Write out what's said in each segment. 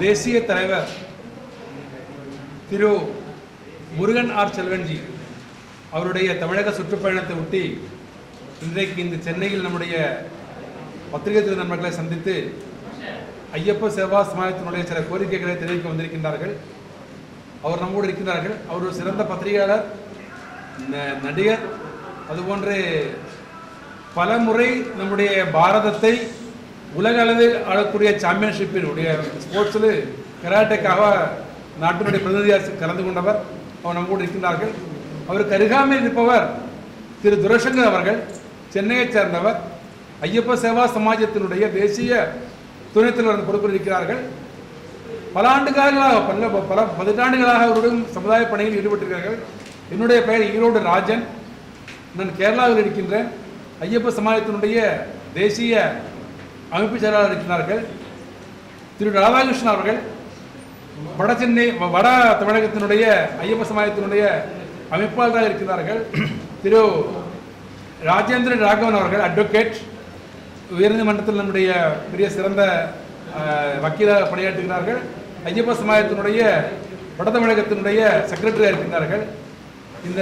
தேசிய தலைவர் திரு முருகன் ஆர் செல்வன்ஜி அவருடைய தமிழக சுற்றுப்பயணத்தை ஒட்டி இன்றைக்கு இந்த சென்னையில் நம்முடைய பத்திரிகை துறை நண்பர்களை சந்தித்து ஐயப்ப சேவா சமாஜத்தினுடைய சில கோரிக்கைகளை தெரிவிக்க வந்திருக்கின்றார்கள். அவர் நம்மோடு இருக்கின்றார்கள். அவர் ஒரு சிறந்த பத்திரிகையாளர், நடிகர், அதுபோன்று பல முறை நம்முடைய பாரதத்தை உலக அளவில் ஆளக்கூடிய சாம்பியன்ஷிப்பினுடைய ஸ்போர்ட்ஸில் கராட்டேக்காக நாட்டினுடைய பிரதிநிதியாக கலந்து கொண்டவர். அவர் நம்மோடு இருக்கின்றார்கள். அவருக்கு அருகாமையில் இருப்பவர் திரு துரைசங்கர் அவர்கள், சென்னையைச் சேர்ந்தவர், ஐயப்ப சேவா சமாஜத்தினுடைய தேசிய துணைத் தலைவர் பொறுப்பில் இருக்கிறார்கள். பல ஆண்டுகாலங்களாக பல பதினாண்டுகளாக அவருடன் சமுதாய பணியில் ஈடுபட்டிருக்கிறார்கள். என்னுடைய பெயர் ஈரோடு ராஜன். நான் கேரளாவில் இருக்கின்றேன். ஐயப்ப சமாஜத்தினுடைய தேசிய அமைப்பு செயலாளர் இருக்கிறார்கள். திரு ராதாகிருஷ்ணன் அவர்கள் வட சென்னை வட தமிழகத்தினுடைய ஐயப்ப சமாஜத்தினுடைய அமைப்பாளராக இருக்கிறார்கள். திரு ராஜேந்திரன் ராகவன் அவர்கள் அட்வொகேட், உயர்நீதிமன்றத்தில் நம்முடைய பெரிய சிறந்த வக்கீலாக பணியாற்றுகிறார்கள். ஐயப்ப சமாஜத்தினுடைய வட தமிழகத்தினுடைய செக்ரட்டரியாக இருக்கின்றார்கள். இந்த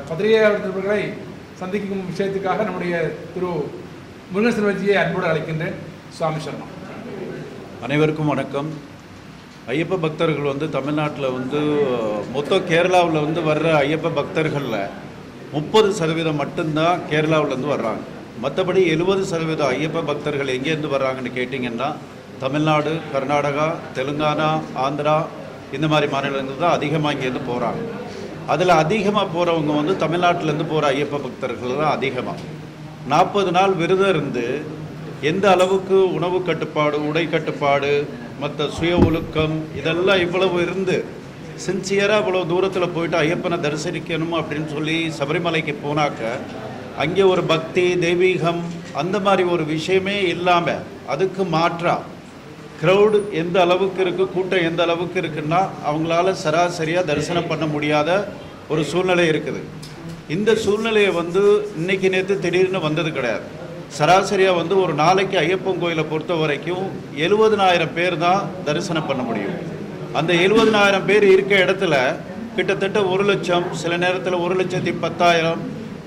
பத்திரிகையாளர் நண்பர்களை சந்திக்கும் விஷயத்துக்காக நம்முடைய திரு முருகன் செல்வன்ஜியை அன்போடு அழைக்கின்றேன். சுவாமி சரணம். அனைவருக்கும் வணக்கம். ஐயப்ப பக்தர்கள் தமிழ்நாட்டில் மொத்தம் கேரளாவில் வர்ற ஐயப்ப பக்தர்களில் 30% மட்டும்தான் கேரளாவிலேருந்து வர்றாங்க. மற்றபடி 70% ஐயப்ப பக்தர்கள் எங்கேருந்து வர்றாங்கன்னு கேட்டிங்கன்னா தமிழ்நாடு, கர்நாடகா, தெலுங்கானா, ஆந்திரா இந்த மாதிரி மாநிலங்கள் தான் அதிகமாக இங்கேருந்து போகிறாங்க. அதில் அதிகமாக போகிறவங்க தமிழ்நாட்டிலேருந்து போகிற ஐயப்ப பக்தர்கள் தான் அதிகமாக. 40 நாள் விரதம் இருந்து எந்த அளவுக்கு உணவு கட்டுப்பாடு, உடை கட்டுப்பாடு, மற்ற சுய ஒழுக்கம் இதெல்லாம் இவ்வளவு இருந்து சின்சியராக இவ்வளோ தூரத்தில் போயிட்டு ஐயப்பனை தரிசனிக்கணும் அப்படின்னு சொல்லி சபரிமலைக்கு போனாக்க அங்கே ஒரு பக்தி, தெய்வீகம் அந்த மாதிரி ஒரு விஷயமே இல்லாமல் அதுக்கு மாற்றா க்ரௌடு எந்த அளவுக்கு இருக்குது, கூட்டம் எந்த அளவுக்கு இருக்குன்னா அவங்களால சராசரியாக தரிசனம் பண்ண முடியாத ஒரு சூழ்நிலை இருக்குது. இந்த சூழ்நிலையை இன்னைக்கு நேற்று திடீர்னு வந்தது கிடையாது. சராசரியாக ஒரு நாளைக்கு ஐயப்பன் கோயிலை பொறுத்த வரைக்கும் 70,000 பேர் தான் தரிசனம் பண்ண முடியும். அந்த 70,000 பேர் இருக்க இடத்துல கிட்டத்தட்ட 1 லட்சம், சில நேரத்தில் 1,10,000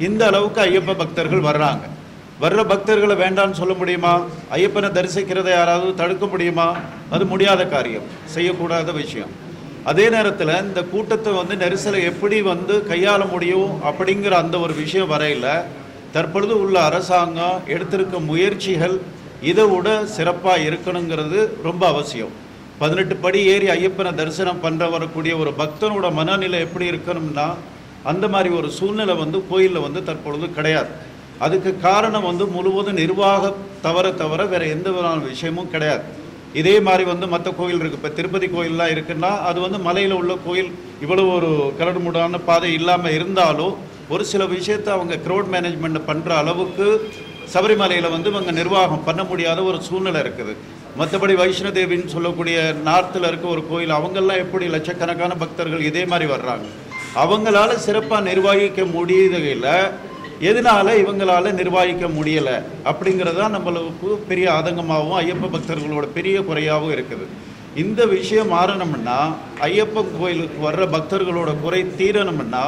இந்த அளவுக்கு ஐயப்ப பக்தர்கள் வர்றாங்க. வர்ற பக்தர்களை வேண்டான்னு சொல்ல முடியுமா? ஐயப்பனை தரிசிக்கிறத யாராவது தடுக்க முடியுமா? அது முடியாத காரியம், செய்யக்கூடாத விஷயம். அதே நேரத்தில் இந்த கூட்டத்தை நெரிசலை எப்படி கையாள முடியும் அப்படிங்கிற அந்த ஒரு விஷயம் வரையில் தற்பொழுது உள்ள அரசாங்கம் எடுத்திருக்க முயற்சிகள் இதை விட சிறப்பாக இருக்கணுங்கிறது ரொம்ப அவசியம். 18 படி ஏறி ஐயப்பனை தரிசனம் பண்ணுற வரக்கூடிய ஒரு பக்தனோட மனநிலை எப்படி இருக்கணும்னா அந்த மாதிரி ஒரு சூழ்நிலை கோயிலில் தற்பொழுது கிடையாது. அதுக்கு காரணம் முழுவதும் நிர்வாக தவிர வேறு எந்த விதமான விஷயமும் கிடையாது. இதே மாதிரி மற்ற கோயில் இருக்குது. இப்போ திருப்பதி கோயிலெலாம் இருக்குன்னா அது மலையில் உள்ள கோயில் இவ்வளோ ஒரு கரடுமுடான பாதை இல்லாமல் இருந்தாலும் ஒரு சில விஷயத்தை அவங்க க்ரௌட் மேனேஜ்மெண்ட் பண்ணுற அளவுக்கு சபரிமலையில் இவங்க நிர்வாகம் பண்ண முடியாத ஒரு சூழ்நிலை இருக்குது. மற்றபடி வைஷ்ணதேவின்னு சொல்லக்கூடிய நார்த்தில் இருக்க ஒரு கோயில், அவங்கெல்லாம் எப்படி லட்சக்கணக்கான பக்தர்கள் இதே மாதிரி வர்றாங்க. அவங்களால சிறப்பாக நிர்வகிக்க முடியல. எதனால இவங்களால நிர்வகிக்க முடியலை அப்படிங்கிறதான் நம்மளுக்கு பெரிய ஆதங்கமாகவும் ஐயப்ப பக்தர்களோட பெரிய குறையாகவும் இருக்குது. இந்த விஷயம் மாறணும்னா ஐயப்பன் கோயிலுக்கு வர்ற பக்தர்களோட குறை தீரணும்னா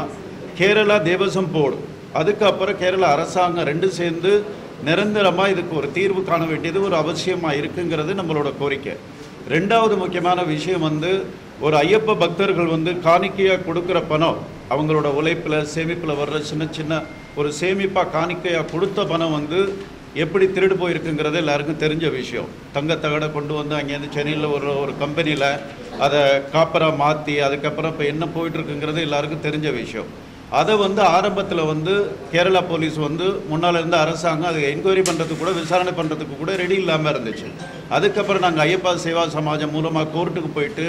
கேரளா தேவசம் போர்டு, அதுக்கப்புறம் கேரளா அரசாங்கம் ரெண்டு சேர்ந்து நிரந்தரமாக இதுக்கு ஒரு தீர்வு காண வேண்டியது ஒரு அவசியமாக இருக்குங்கிறது நம்மளோட கோரிக்கை. ரெண்டாவது முக்கியமான விஷயம் ஒரு ஐயப்ப பக்தர்கள் காணிக்கையாக கொடுக்குற பணம், அவங்களோட உழைப்பில் சேமிப்பில் வர்ற சின்ன சின்ன ஒரு சேமிப்பாக காணிக்கையாக கொடுத்த பணம் எப்படி திருடு போயிருக்குங்கிறது எல்லாருக்கும் தெரிஞ்ச விஷயம். தங்கத்தகடை கொண்டு அங்கேருந்து சென்னையில் ஒரு கம்பெனியில் அதை காப்பராக மாற்றி அதுக்கப்புறம் இப்போ என்ன போயிட்டுருக்குங்கிறது எல்லாருக்கும் தெரிஞ்ச விஷயம். அதை ஆரம்பத்தில் கேரளா போலீஸ் முன்னால் இருந்த அரசாங்கம் அதை என்கொயரி பண்ணுறதுக்கு கூட விசாரணை பண்ணுறதுக்கு கூட ரெடி இல்லாமல் இருந்துச்சு. அதுக்கப்புறம் நாங்கள் ஐயப்பா சேவா சமாஜம் மூலமாக கோர்ட்டுக்கு போயிட்டு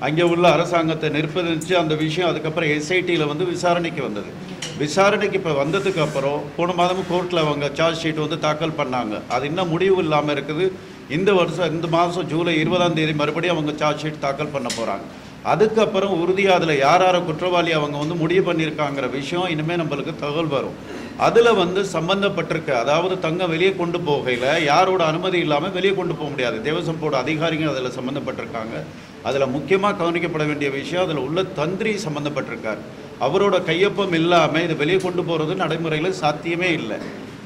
அங்கே உள்ள அரசாங்கத்தை நிர்பந்திச்சு அந்த விஷயம் அதுக்கப்புறம் எஸ்ஐடியில் விசாரணைக்கு வந்தது. விசாரணைக்கு இப்போ வந்ததுக்கு அப்புறம் போன மாதமும் கோர்ட்டில் அவங்க சார்ஜ் ஷீட் தாக்கல் பண்ணாங்க. அது இன்னும் முடிவு இல்லாமல் இருக்குது. இந்த மாதம் ஜூலை 20ஆம் தேதி மறுபடியும் அவங்க சார்ஜ் ஷீட் தாக்கல் பண்ண போகிறாங்க. அதுக்கப்புறம் உறுதியாக அதில் யார் குற்றவாளி அவங்க முடிவு பண்ணியிருக்காங்கிற விஷயம் இனிமேல் நம்மளுக்கு தகவல் வரும். அதில் வந்து சம்பந்தப்பட்டிருக்க, அதாவது தங்கம் வெளியே கொண்டு போகையில் யாரோட அனுமதி இல்லாமல் வெளியே கொண்டு போக முடியாது. தேவசம் போர்டு அதிகாரிகள் அதில் சம்மந்தப்பட்டிருக்காங்க. அதில் முக்கியமாக கவனிக்கப்பட வேண்டிய விஷயம், அதில் உள்ள தந்திரி சம்மந்தப்பட்டிருக்கார். அவரோட கையொப்பம் இல்லாமல் இதை வெளியே கொண்டு போகிறது நடைமுறையில் சாத்தியமே இல்லை.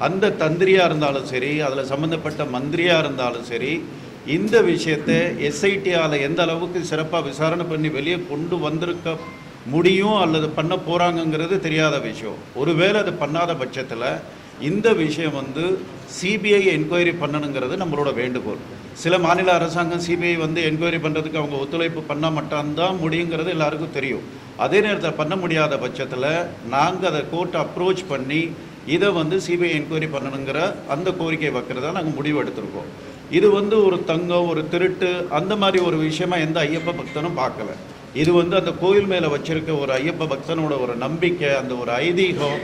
அந்த தந்திரியாக இருந்தாலும் சரி, அதில் சம்மந்தப்பட்ட மந்திரியாக இருந்தாலும் சரி, இந்த விஷயத்தை எஸ்ஐடியால் எந்த அளவுக்கு சிறப்பாக விசாரணை பண்ணி வெளியே கொண்டு வந்திருக்க முடியும் அல்லது பண்ண போகிறாங்கங்கிறது தெரியாத விஷயம். ஒருவேளை அது பண்ணாத பட்சத்தில் இந்த விஷயம் வந்து சிபிஐ என்கொயரி பண்ணணுங்கிறது நம்மளோட வேண்டுகோள். சில மாநில அரசாங்கம் சிபிஐ வந்து என்கொயரி பண்ணுறதுக்கு அவங்க ஒத்துழைப்பு பண்ண மாட்டான்தான் முடியுங்கிறது எல்லாருக்கும் தெரியும். அதே நேரத்தில் பண்ண முடியாத பட்சத்தில் நாங்கள் அதை கோர்ட்டை அப்ரோச் பண்ணி இதை வந்து சிபிஐ என்கொயரி பண்ணணுங்கிற அந்த கோரிக்கை வைக்கிறதா நாங்கள் முடிவு எடுத்திருக்கோம். இது வந்து ஒரு தங்கம், ஒரு திருட்டு அந்த மாதிரி ஒரு விஷயமா எந்த ஐயப்ப பக்தனும் பார்க்கல. இது வந்து அந்த கோயில் மேலே வச்சிருக்க ஒரு ஐயப்ப பக்தனோட ஒரு நம்பிக்கை, அந்த ஒரு ஐதீகம்,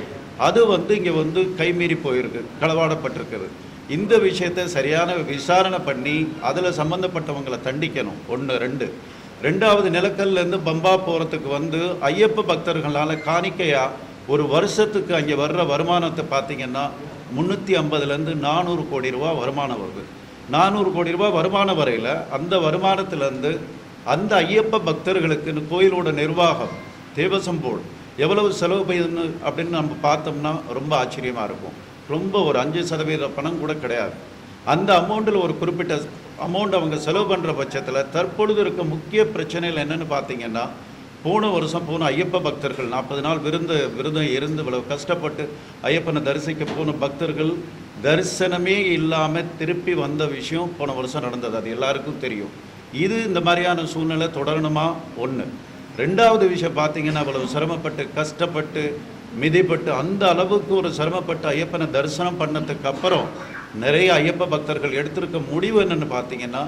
அது வந்து இங்கே வந்து கைமீறி போயிருக்கு, களவாடப்பட்டிருக்குது. இந்த விஷயத்தை சரியான விசாரணை பண்ணி அதில் சம்மந்தப்பட்டவங்களை தண்டிக்கணும். 1 2வது நிலக்கல்லேருந்து பம்பா போகிறதுக்கு வந்து ஐயப்ப பக்தர்களால் காணிக்கையாக ஒரு வருஷத்துக்கு அங்கே வர்ற வருமானத்தை பார்த்திங்கன்னா 350லேருந்து 400 கோடி ரூபா வருமானம் வருது. 400 கோடி ரூபா வருமானம் வரையில் அந்த வருமானத்திலேருந்து அந்த ஐயப்ப பக்தர்களுக்கு கோயிலோட நிர்வாகம், தேவசம் போர்டு எவ்வளவு செலவு செய்யுதுன்னு அப்படின்னு நம்ம பார்த்தோம்னா ரொம்ப ஆச்சரியமாக இருக்கும். ரொம்ப ஒரு 5% பணம் கூட கிடையாது. அந்த அமௌண்ட்டில் ஒரு குறிப்பிட்ட அமௌண்ட் அவங்க செலவு பண்ணுற பட்சத்தில் தற்பொழுது இருக்க முக்கிய பிரச்சனைகள் என்னென்னு பார்த்தீங்கன்னா, போன வருஷம் போன ஐயப்ப பக்தர்கள் 40 நாள் விரதம் இருந்து இவ்வளவு கஷ்டப்பட்டு ஐயப்பனை தரிசிக்க போன பக்தர்கள் தரிசனமே இல்லாமல் திருப்பி வந்த விஷயம் போன வருஷம் நடந்தது. அது எல்லாருக்கும் தெரியும். இது இந்த மாதிரியான சூழ்நிலை தொடரணுமா? 1. 2வது விஷயம் பார்த்தீங்கன்னா, அவ்வளவு சிரமப்பட்டு கஷ்டப்பட்டு மிதிப்பட்டு அந்த அளவுக்கு ஒரு சிரமப்பட்டு ஐயப்பனை தரிசனம் பண்ணதுக்கு அப்புறம் நிறைய ஐயப்ப பக்தர்கள் எடுத்திருக்க முடிவு என்னென்னு பார்த்தீங்கன்னா,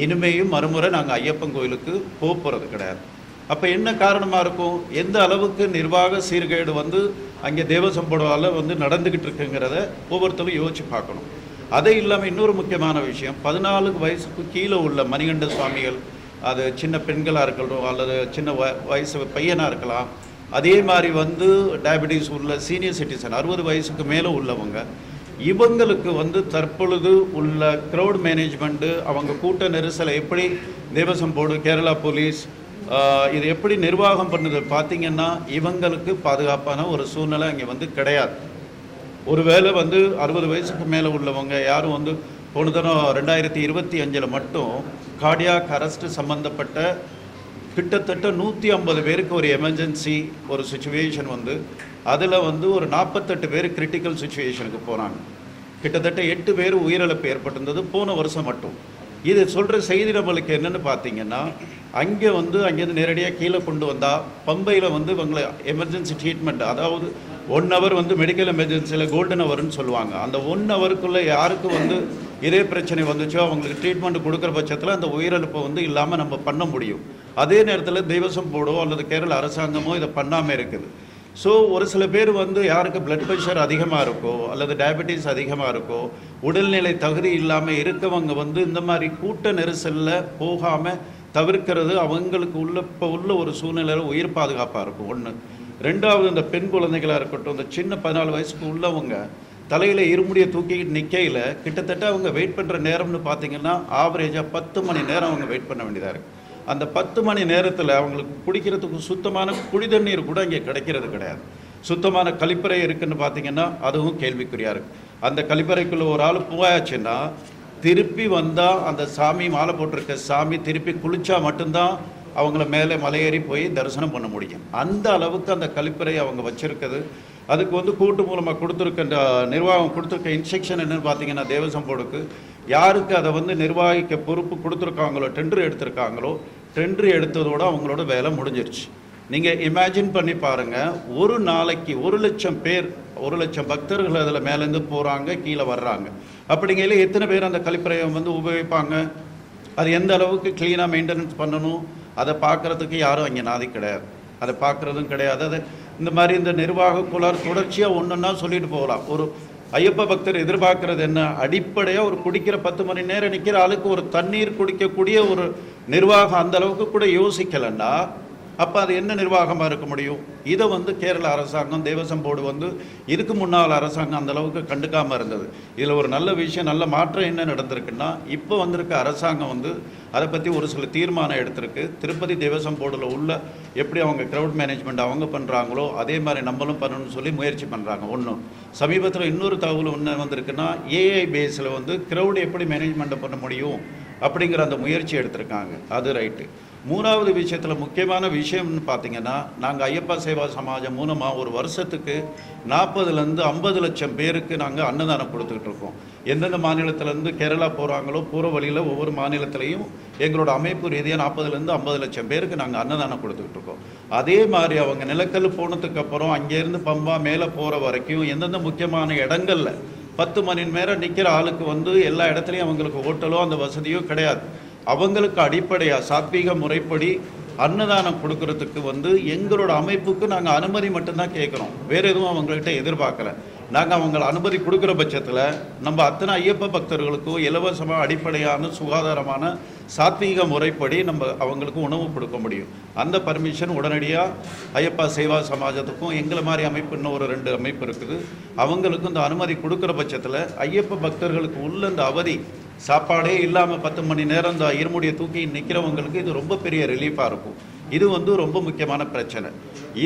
இனிமேயும் மறுமுறை நாங்கள் ஐயப்பன் கோயிலுக்கு போகிறது கிடையாது. அப்போ என்ன காரணமாக இருக்கும்? எந்த அளவுக்கு நிர்வாக சீர்கேடு வந்து அங்கே தேவசம் போர்டால் வந்து நடந்துக்கிட்டு இருக்குங்கிறத ஒவ்வொருத்தரும் யோசிச்சு பார்க்கணும். அதை இல்லாமல் இன்னொரு முக்கியமான விஷயம், 14 வயசுக்கு கீழே உள்ள மணிகண்ட சுவாமிகள், அது சின்ன பெண்களாக இருக்கட்டும் அல்லது சின்ன வயசு பையனாக இருக்கலாம், அதே மாதிரி வந்து டயபெட்டிஸ் உள்ள சீனியர் சிட்டிசன் 60 வயசுக்கு மேலே உள்ளவங்க, இவங்களுக்கு வந்து தற்பொழுது உள்ள க்ரௌட் மேனேஜ்மெண்ட்டு, அவங்க கூட்ட நெரிசலை எப்படி தேவசம் போர்டு, கேரளா போலீஸ் இது எப்படி நிர்வாகம் பண்ணுது பார்த்திங்கன்னா, இவங்களுக்கு பாதுகாப்பான ஒரு சூழ்நிலை இங்கே வந்து கிடையாது. ஒருவேளை வந்து 60 வயசுக்கு மேலே உள்ளவங்க யாரும் வந்து போன தரம் 2025 மட்டும் கார்டியாக் அரெஸ்ட் சம்மந்தப்பட்ட கிட்டத்தட்ட 150 பேருக்கு ஒரு எமர்ஜென்சி ஒரு சுச்சுவேஷன் வந்து அதில் வந்து ஒரு 48 பேர் கிரிட்டிக்கல் சுச்சுவேஷனுக்கு போனாங்க. கிட்டத்தட்ட 8 பேர் உயிரிழப்பு ஏற்பட்டிருந்தது போன வருஷம் மட்டும். இது சொல்கிற செய்தி நம்மளுக்கு என்னென்னு பார்த்தீங்கன்னா, அங்கேருந்து நேரடியாக கீழே கொண்டு வந்தால் பம்பையில் வந்து இவங்களை எமர்ஜென்சி ட்ரீட்மெண்ட், அதாவது 1 ஹவர் வந்து மெடிக்கல் எமர்ஜென்சியில் கோல்டன் ஹவர்னு சொல்லுவாங்க. அந்த 1 ஹவருக்குள்ளே யாருக்கு வந்து இதே பிரச்சனை வந்துச்சோ அவங்களுக்கு ட்ரீட்மெண்ட் கொடுக்குற பட்சத்தில் அந்த உயிரிழப்பை வந்து இல்லாமல் நம்ம பண்ண முடியும். அதே நேரத்தில் தேவசம் போர்டோ அல்லது கேரள அரசாங்கமோ இதை பண்ணாமல் இருக்குது. ஸோ ஒரு சில பேர் வந்து யாருக்கு பிளட் ப்ரெஷர் அதிகமாக இருக்கோ அல்லது டயபெட்டிஸ் அதிகமாக இருக்கோ, உடல்நிலை தகுதி இல்லாமல் இருக்கவங்க வந்து இந்த மாதிரி கூட்ட நெரிசலில் போகாமல் தவிர்க்கிறது அவங்களுக்கு இப்போ உள்ள ஒரு சூழ்நிலையில் உயிர் பாதுகாப்பாக இருக்கும். 1. 2வது, இந்த பெண் குழந்தைகளாக இருக்கட்டும், இந்த சின்ன 14 வயசுக்கு உள்ளவங்க தலையில் இருமுடியை தூக்கிக்கிட்டு நிற்கையில் கிட்டத்தட்ட அவங்க வெயிட் பண்ணுற நேரம்னு பார்த்திங்கன்னா ஆவரேஜாக 10 மணி நேரம் அவங்க வெயிட் பண்ண வேண்டியதாக இருக்குது. அந்த 10 மணி நேரத்தில் அவங்களுக்கு குடிக்கிறதுக்கு சுத்தமான குடி தண்ணீர் கூட இங்கே கிடைக்கிறது கிடையாது. சுத்தமான கழிப்பறை இருக்குதுன்னு பார்த்திங்கன்னா அதுவும் கேள்விக்குறியாக இருக்குது. அந்த கழிப்பறைக்குள்ளே ஒரு ஆள் போயாச்சுன்னா திருப்பி வந்தால் அந்த சாமி மாலை போட்டிருக்க சாமி திருப்பி குளித்தா மட்டும்தான் அவங்கள மேலே மலையேறி போய் தரிசனம் பண்ண முடியும். அந்த அளவுக்கு அந்த கழிப்பறை அவங்க வச்சுருக்குது. அதுக்கு வந்து கூட்டு மூலமாக கொடுத்துருக்க நிர்வாகம் கொடுத்துருக்க இன்ஸ்ட்ரக்ஷன் என்னென்னு பார்த்தீங்கன்னா, தேவசம் போர்டுக்கு யாருக்கு அதை வந்து நிர்வாகிக்க பொறுப்பு கொடுத்துருக்காங்களோ, டெண்டர் எடுத்திருக்காங்களோ, டெண்டர் எடுத்ததோடு அவங்களோட வேலை முடிஞ்சிருச்சு. நீங்கள் இமேஜின் பண்ணி பாருங்கள், ஒரு நாளைக்கு 1 லட்சம் பேர், 1 லட்சம் பக்தர்கள் அதில் மேலேருந்து போகிறாங்க, கீழே வர்றாங்க. அப்படிங்கையில் எத்தனை பேர் அந்த கழிப்பறையை வந்து உபயோகிப்பாங்க? அது எந்த அளவுக்கு க்ளீனாக மெயின்டெனன்ஸ் பண்ணணும், அதை பார்க்குறதுக்கு யாரும் அங்கே நாதி கிடையாது, அதை பார்க்குறதும் கிடையாது. அதை இந்த மாதிரி இந்த நிர்வாக குழார் தொடர்ச்சியாக ஒன்றுன்னா சொல்லிட்டு போகலாம். ஒரு ஐயப்ப பக்தர் எதிர்பார்க்கறது என்ன? அடிப்படையாக ஒரு குடிக்கிற 10 மணி நேரம் நிற்கிற ஆளுக்கு ஒரு தண்ணீர் குடிக்கக்கூடிய ஒரு நிர்வாகம் அந்த அளவுக்கு கூட யோசிக்கலைன்னா அப்போ அது என்ன நிர்வாகமாக இருக்க முடியும்? இதை வந்து கேரள அரசாங்கம், தேவசம் போர்டு வந்து இதுக்கு முன்னால் அரசாங்கம் அந்த அளவுக்கு கண்டுக்காமல் இருந்தது. இதில் ஒரு நல்ல விஷயம், நல்ல மாற்றம் என்ன நடந்திருக்குன்னா, இப்போ வந்திருக்க அரசாங்கம் வந்து அதை பற்றி ஒரு சில தீர்மானம் எடுத்திருக்கு. திருப்பதி தேவசம் போர்டில் உள்ள எப்படி அவங்க க்ரௌட் மேனேஜ்மெண்ட் அவங்க பண்ணுறாங்களோ அதே மாதிரி நம்மளும் பண்ணணும்னு சொல்லி முயற்சி பண்ணுறாங்க. ஒன்றும் சமீபத்தில் இன்னொரு தகவல் ஒன்று வந்திருக்குன்னா, ஏஐ பேஸில் வந்து க்ரௌடு எப்படி மேனேஜ்மெண்ட்டை பண்ண முடியும் அப்படிங்கிற அந்த முயற்சி எடுத்திருக்காங்க. அது ரைட்டு. மூணாவது விஷயத்தில் முக்கியமான விஷயம்னு பார்த்தீங்கன்னா, நாங்கள் ஐயப்பா சேவா சமாஜம் மூலமாக ஒரு வருஷத்துக்கு 40லேருந்து 50 லட்சம் பேருக்கு நாங்கள் அன்னதானம் கொடுத்துக்கிட்டு இருக்கோம். எந்தெந்த மாநிலத்திலேருந்து கேரளா போகிறாங்களோ போகிற வழியில் ஒவ்வொரு மாநிலத்திலையும் எங்களோட அமைப்பு ரீதியாக 40லேருந்து 50 லட்சம் பேருக்கு நாங்கள் அன்னதானம் கொடுத்துக்கிட்டு இருக்கோம். அதே மாதிரி அவங்க நிலக்கல் போனதுக்கப்புறம் அங்கேருந்து பம்பா மேலே போகிற வரைக்கும் எந்தெந்த முக்கியமான இடங்களில் 10 மணி நேரம் நிற்கிற ஆளுக்கு வந்து எல்லா இடத்துலையும் அவங்களுக்கு ஹோட்டலோ அந்த வசதியோ கிடையாது. அவங்களுக்கு அடிப்படையாக சாத்வீக முறைப்படி அன்னதானம் கொடுக்கறதுக்கு வந்து எங்களோட அமைப்புக்கு நாங்கள் அனுமதி மட்டும்தான் கேட்குறோம். வேறு எதுவும் அவங்கள்ட்ட எதிர்பார்க்கல. நாங்கள் அவங்களை அனுமதி கொடுக்குற பட்சத்தில் நம்ம அத்தனை ஐயப்ப பக்தர்களுக்கும் இலவசமாக அடிப்படையான சுகாதாரமான சாத்வீக முறைப்படி நம்ம அவங்களுக்கு உணவு கொடுக்க முடியும். அந்த பர்மிஷன் உடனடியாக ஐயப்பா சேவா சமாஜத்துக்கும் எங்களை மாதிரி அமைப்பு இன்னும் ஒரு 2 அமைப்பு இருக்குது, அவங்களுக்கும் இந்த அனுமதி கொடுக்குற பட்சத்தில் ஐயப்ப பக்தர்களுக்கு உள்ள இந்த அவதி சாப்பாடே இல்லாமல் 10 மணி நேரம் இந்த இருமுடியை தூக்கி நிற்கிறவங்களுக்கு இது ரொம்ப பெரிய ரிலீஃபாக இருக்கும். இது வந்து ரொம்ப முக்கியமான பிரச்சனை.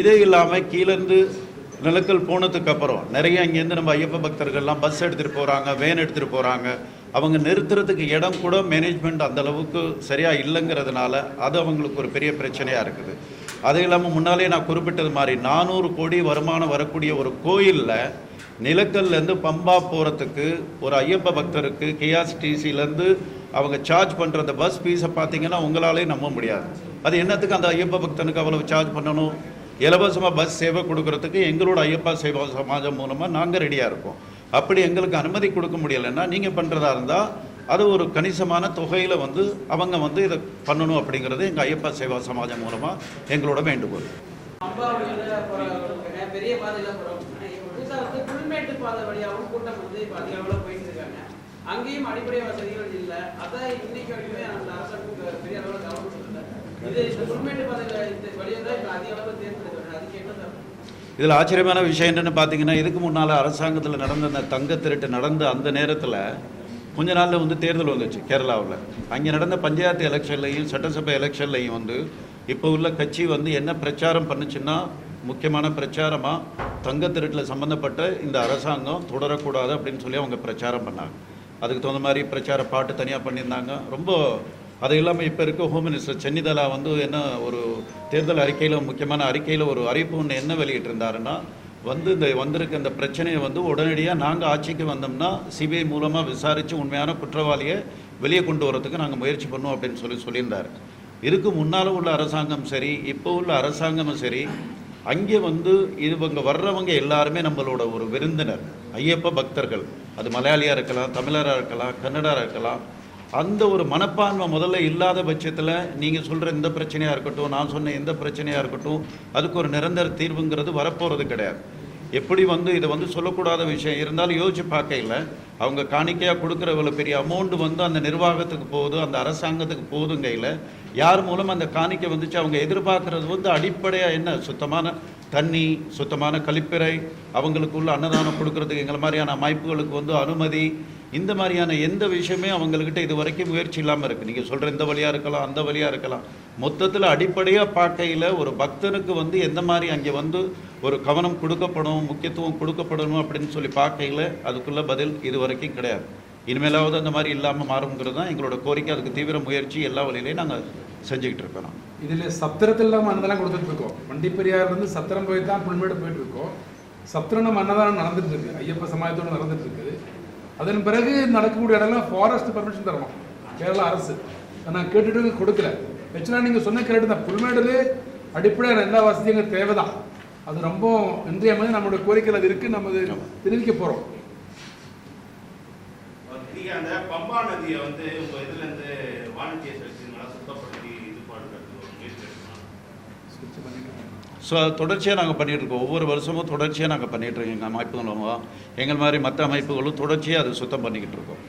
இதே இல்லாமல் கீழேருந்து நிலக்கல் போனதுக்கப்புறம் நிறைய இங்கேருந்து நம்ம ஐயப்ப பக்தர்கள்லாம் பஸ் எடுத்துகிட்டு போகிறாங்க, வேன் எடுத்துகிட்டு போகிறாங்க. அவங்க நிறுத்துறதுக்கு இடம் கூட மேனேஜ்மெண்ட் அந்தளவுக்கு சரியாக இல்லைங்கிறதுனால அது அவங்களுக்கு ஒரு பெரிய பிரச்சனையாக இருக்குது. அது இல்லாமல் முன்னாலே நான் குறிப்பிட்டது மாதிரி 400 கோடி வருமானம் வரக்கூடிய ஒரு கோயிலில் நிலக்கல்லேருந்து பம்பா போகிறதுக்கு ஒரு ஐயப்ப பக்தருக்கு கேஎஸ்டிசிலேருந்து அவங்க சார்ஜ் பண்ணுற அந்த பஸ் ஃபீஸை பார்த்தீங்கன்னா உங்களாலே நம்ப முடியாது. அது என்னத்துக்கு அந்த ஐயப்ப பக்தனுக்கு அவ்வளோ சார்ஜ் பண்ணணும்? இலவசமாக பஸ் சேவை கொடுக்கறதுக்கு எங்களோட ஐயப்பா சேவா சமாஜம் மூலமாக நாங்கள் ரெடியாக இருக்கோம். அப்படி எங்களுக்கு அனுமதி கொடுக்க முடியலைன்னா நீங்கள் பண்ணுறதா இருந்தால் அது ஒரு கணிசமான தொகையில் வந்து அவங்க வந்து இதை பண்ணணும் அப்படிங்கிறது எங்கள் ஐயப்பா சேவா சமாஜம் மூலமாக எங்களோட வேண்டுகோள். பெரிய பாதையில போறோம். புதுசா வந்து புல்மேட்டு பாதை வழியாகவும் கூட்டம் வந்து இப்ப அதிக அளவுல போயிட்டு இருக்காங்க. அங்கேயும் அடிப்படை வசதிகள் இல்லை. அதான் இன்னைக்கு வரைக்குமே அந்த அரசாங்கம் பெரிய அளவுல கவனம் செலுத்தல. இது இந்த புல்மேட்டு பாதையில இந்த வழியை தான் இப்ப அதிக அளவுல தேர்ந்தெடுக்கிறாங்க. அதுக்கு என்ன? இதில் ஆச்சரியமான விஷயம் என்னென்னு பார்த்தீங்கன்னா, இதுக்கு முன்னால் அரசாங்கத்தில் நடந்த அந்த தங்க திருட்டு நடந்த அந்த நேரத்தில் கொஞ்ச நாளில் வந்து தேர்தல் வந்துச்சு கேரளாவில். அங்கே நடந்த பஞ்சாயத்து எலெக்ஷன்லையும் சட்டசபை எலெக்ஷன்லையும் வந்து இப்போ உள்ள கட்சி வந்து என்ன பிரச்சாரம் பண்ணுச்சுன்னா, முக்கியமான பிரச்சாரமாக தங்க திருட்டில் சம்மந்தப்பட்ட இந்த அரசாங்கம் தொடரக்கூடாது அப்படின்னு சொல்லி அவங்க பிரச்சாரம் பண்ணாங்க. அதுக்கு தகுந்த மாதிரி பிரச்சார பாட்டு தனியாக பண்ணியிருந்தாங்க. ரொம்ப அது இல்லாமல் இப்போ இருக்க ஹோம் மினிஸ்டர் சென்னிதலா வந்து என்ன ஒரு தேர்தல் அறிக்கையில் முக்கியமான அறிக்கையில் ஒரு அறிவிப்பு ஒன்று என்ன வெளியிட்டிருந்தாருன்னா, வந்து இந்த வந்திருக்க இந்த பிரச்சனையை வந்து உடனடியாக நாங்கள் ஆட்சிக்கு வந்தோம்னா சிபிஐ மூலமாக விசாரித்து உண்மையான குற்றவாளியை வெளியே கொண்டு வரதுக்கு நாங்கள் முயற்சி பண்ணுவோம் அப்படின்னு சொல்லியிருந்தார். இதுக்கு முன்னால் உள்ள அரசாங்கம் சரி, இப்போ உள்ள அரசாங்கமும் சரி, அங்கே வந்து இவங்க வர்றவங்க எல்லாருமே நம்மளோட ஒரு விருந்தினர், ஐயப்ப பக்தர்கள். அது மலையாளியாக இருக்கலாம், தமிழராக இருக்கலாம், கன்னடராக இருக்கலாம். அந்த ஒரு மனப்பான்மை முதல்ல இல்லாத பட்சத்தில் நீங்கள் சொல்கிற எந்த பிரச்சனையாக இருக்கட்டும், நான் சொன்ன எந்த பிரச்சனையாக இருக்கட்டும், அதுக்கு ஒரு நிரந்தர தீர்வுங்கிறது வரப்போகிறது கிடையாது. எப்படி வந்து இதை வந்து சொல்லக்கூடாத விஷயம் இருந்தாலும் யோசிச்சு பார்க்கையில் அவங்க காணிக்கையாக கொடுக்குற இவ்வளோ பெரிய அமௌண்ட் வந்து அந்த நிர்வாகத்துக்கு போகுது, அந்த அரசாங்கத்துக்கு போகுதுங்கையில் யார் மூலம் அந்த காணிக்கை வந்துச்சு, அவங்க எதிர்பார்க்குறது வந்து அடிப்படையாக என்ன, சுத்தமான தண்ணி, சுத்தமான கழிப்பறை, அவங்களுக்குள்ள அன்னதானம் கொடுக்கறதுக்கு எங்களை மாதிரியான அமைப்புகளுக்கு வந்து அனுமதி, இந்த மாதிரியான எந்த விஷயமே அவங்கக்கிட்ட இது வரைக்கும் முயற்சி இல்லாமல் இருக்குது. நீங்கள் சொல்கிற இந்த வழியாக இருக்கலாம், அந்த வழியாக இருக்கலாம். மொத்தத்தில் அடிப்படையாக பார்க்கையில் ஒரு பக்தனுக்கு வந்து எந்த மாதிரி அங்கே வந்து ஒரு கவனம் கொடுக்கப்படும், முக்கியத்துவம் கொடுக்கப்படணும் அப்படின்னு சொல்லி பார்க்கையில் அதுக்குள்ள பதில் இது வரைக்கும் கிடையாது. இனிமேலாவது அந்த மாதிரி இல்லாமல் மாறுங்கிறது தான் எங்களோட கோரிக்கை. அதுக்கு தீவிர முயற்சி எல்லா வழியிலையும் நாங்கள் செஞ்சுக்கிட்டு இருக்கோம். இதில் சத்திரத்தில் நம்ம அன்னதானம் கொடுத்துட்டு இருக்கோம். வண்டிப்பெரியார்லேருந்து சத்திரம் போய் தான் புல்மேடு போயிட்டு இருக்கோம். சத்திரம் நம்ம அன்னதானம் நடந்துட்டு இருக்கு, ஐயப்ப சமாஜத்தோடு நடந்துட்டு இருக்குது. அதன் பிறகு நடக்கக்கூடிய இடம்லாம் ஃபாரஸ்ட் பர்மிஷன் தரணும் கேரளா அரசு. நான் கேட்டுட்டு கொடுக்கல. ஆக்சுவலாக நீங்கள் சொன்ன கரெக்டு தான். புல்மேடுல அடிப்படையான எல்லா வசதியும் தேவை தான். அது ரொம்ப இன்றியமையாது. நம்மளோட கோரிக்கையில் அது இருக்குது, நம்ம தெரிவிக்க போகிறோம். அந்த பம்பா நதியை வந்து உங்க இதுல இருந்து வாலண்டியர்ஸ் வச்சுங்களா சுத்தப்படுத்தி இது பண்ணுறதுக்கு ஸோ அது தொடர்ச்சியாக நாங்கள் பண்ணிகிட்ருக்கோம். ஒவ்வொரு வருஷமும் தொடர்ச்சியாக நாங்கள் பண்ணிகிட்ருக்கோம். எங்கள் அமைப்புகளும் எங்கள் மாதிரி மற்ற அமைப்புகளும் தொடர்ச்சியாக அதை சுத்தம் பண்ணிக்கிட்டு இருக்கோம்.